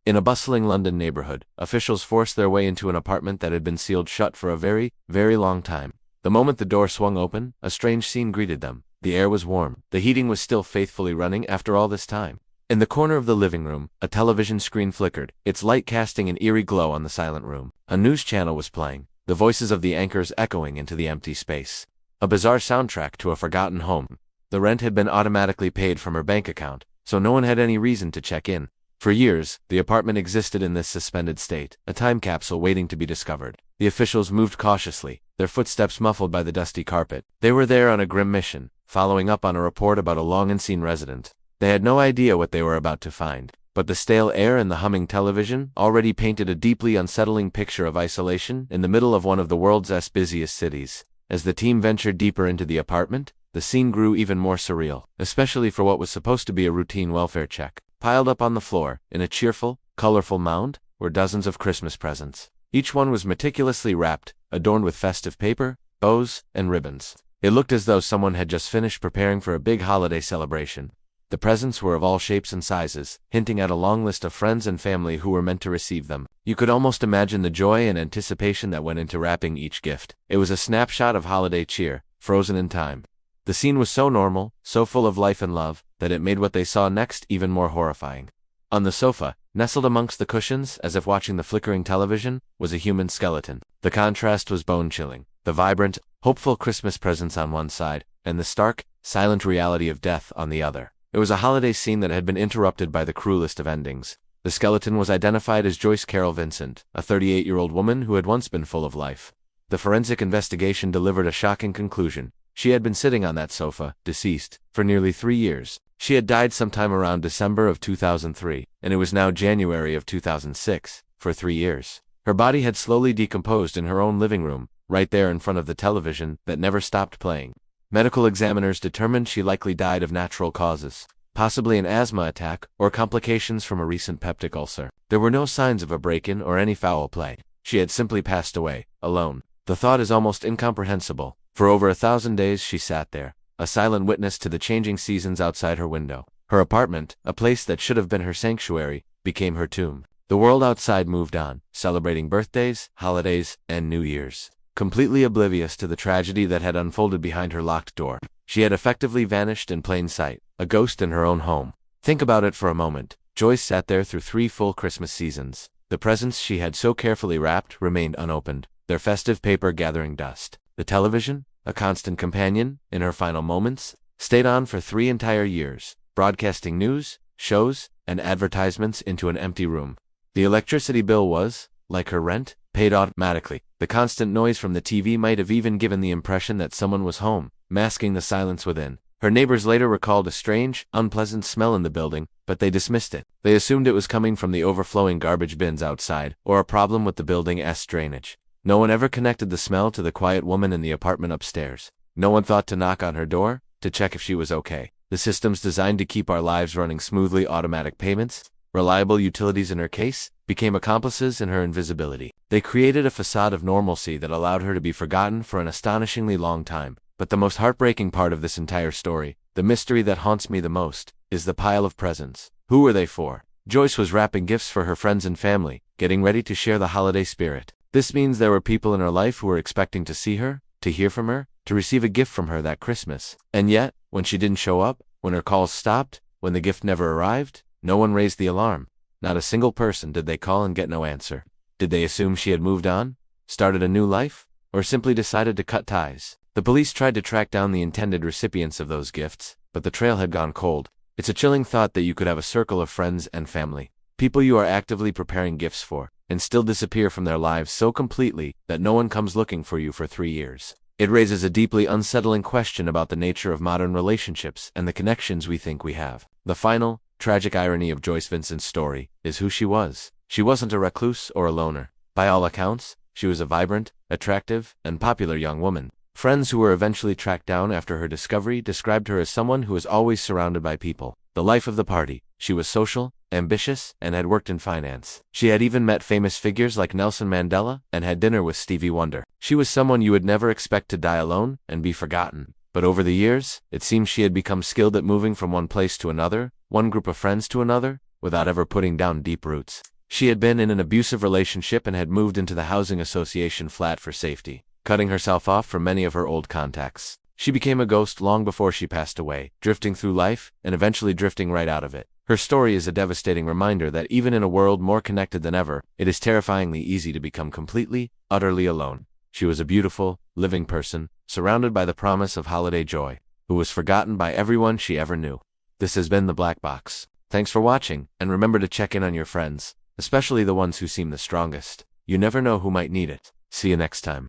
In a bustling London neighborhood, officials forced their way into an apartment that had been sealed shut for a very, very long time. The moment the door swung open, a strange scene greeted them. The air was warm. The heating was still faithfully running after all this time. In the corner of the living room, a television screen flickered, its light casting an eerie glow on the silent room. A news channel was playing, the voices of the anchors echoing into the empty space. A bizarre soundtrack to a forgotten home. The rent had been automatically paid from her bank account, so no one had any reason to check in. For years, the apartment existed in this suspended state, a time capsule waiting to be discovered. The officials moved cautiously, their footsteps muffled by the dusty carpet. They were there on a grim mission, following up on a report about a long-unseen resident. They had no idea what they were about to find, but the stale air and the humming television already painted a deeply unsettling picture of isolation in the middle of one of the world's busiest cities. As the team ventured deeper into the apartment, the scene grew even more surreal, especially for what was supposed to be a routine welfare check. Piled up on the floor, in a cheerful, colorful mound, were dozens of Christmas presents. Each one was meticulously wrapped, adorned with festive paper, bows, and ribbons. It looked as though someone had just finished preparing for a big holiday celebration. The presents were of all shapes and sizes, hinting at a long list of friends and family who were meant to receive them. You could almost imagine the joy and anticipation that went into wrapping each gift. It was a snapshot of holiday cheer, frozen in time. The scene was so normal, so full of life and love, that it made what they saw next even more horrifying. On the sofa, nestled amongst the cushions, as if watching the flickering television, was a human skeleton. The contrast was bone-chilling. The vibrant, hopeful Christmas presents on one side, and the stark, silent reality of death on the other. It was a holiday scene that had been interrupted by the cruelest of endings. The skeleton was identified as Joyce Vincent, a 38-year-old woman who had once been full of life. The forensic investigation delivered a shocking conclusion. She had been sitting on that sofa, deceased, for nearly 3 years. She had died sometime around December of 2003, and it was now January of 2006, for 3 years. Her body had slowly decomposed in her own living room, right there in front of the television that never stopped playing. Medical examiners determined she likely died of natural causes, possibly an asthma attack or complications from a recent peptic ulcer. There were no signs of a break-in or any foul play. She had simply passed away, alone. The thought is almost incomprehensible. For over 1,000 days she sat there, a silent witness to the changing seasons outside her window. Her apartment, a place that should have been her sanctuary, became her tomb. The world outside moved on, celebrating birthdays, holidays, and New Year's. Completely oblivious to the tragedy that had unfolded behind her locked door, she had effectively vanished in plain sight, a ghost in her own home. Think about it for a moment. Joyce sat there through 3 full Christmas seasons. The presents she had so carefully wrapped remained unopened, their festive paper gathering dust. The television, a constant companion in her final moments, stayed on for 3 entire years, broadcasting news, shows, and advertisements into an empty room. The electricity bill was, like her rent, paid automatically. The constant noise from the TV might have even given the impression that someone was home, masking the silence within. Her neighbors later recalled a strange, unpleasant smell in the building, but they dismissed it. They assumed it was coming from the overflowing garbage bins outside, or a problem with the building's drainage. No one ever connected the smell to the quiet woman in the apartment upstairs. No one thought to knock on her door, to check if she was okay. The systems designed to keep our lives running smoothly, automatic payments, reliable utilities in her case, became accomplices in her invisibility. They created a facade of normalcy that allowed her to be forgotten for an astonishingly long time. But the most heartbreaking part of this entire story, the mystery that haunts me the most, is the pile of presents. Who were they for? Joyce was wrapping gifts for her friends and family, getting ready to share the holiday spirit. This means there were people in her life who were expecting to see her, to hear from her, to receive a gift from her that Christmas. And yet, when she didn't show up, when her calls stopped, when the gift never arrived, no one raised the alarm. Not a single person did they call and get no answer. Did they assume she had moved on, started a new life, or simply decided to cut ties? The police tried to track down the intended recipients of those gifts, but the trail had gone cold. It's a chilling thought that you could have a circle of friends and family, people you are actively preparing gifts for, and still disappear from their lives so completely that no one comes looking for you for 3 years. It raises a deeply unsettling question about the nature of modern relationships and the connections we think we have. The final, tragic irony of Joyce Vincent's story is who she was. She wasn't a recluse or a loner. By all accounts, she was a vibrant, attractive, and popular young woman. Friends who were eventually tracked down after her discovery described her as someone who was always surrounded by people. The life of the party. She was social, ambitious, and had worked in finance. She had even met famous figures like Nelson Mandela and had dinner with Stevie Wonder. She was someone you would never expect to die alone and be forgotten. But over the years, it seems she had become skilled at moving from one place to another, one group of friends to another, without ever putting down deep roots. She had been in an abusive relationship and had moved into the housing association flat for safety, cutting herself off from many of her old contacts. She became a ghost long before she passed away, drifting through life, and eventually drifting right out of it. Her story is a devastating reminder that even in a world more connected than ever, it is terrifyingly easy to become completely, utterly alone. She was a beautiful, living person, surrounded by the promise of holiday joy, who was forgotten by everyone she ever knew. This has been The Black Box. Thanks for watching, and remember to check in on your friends, especially the ones who seem the strongest. You never know who might need it. See you next time.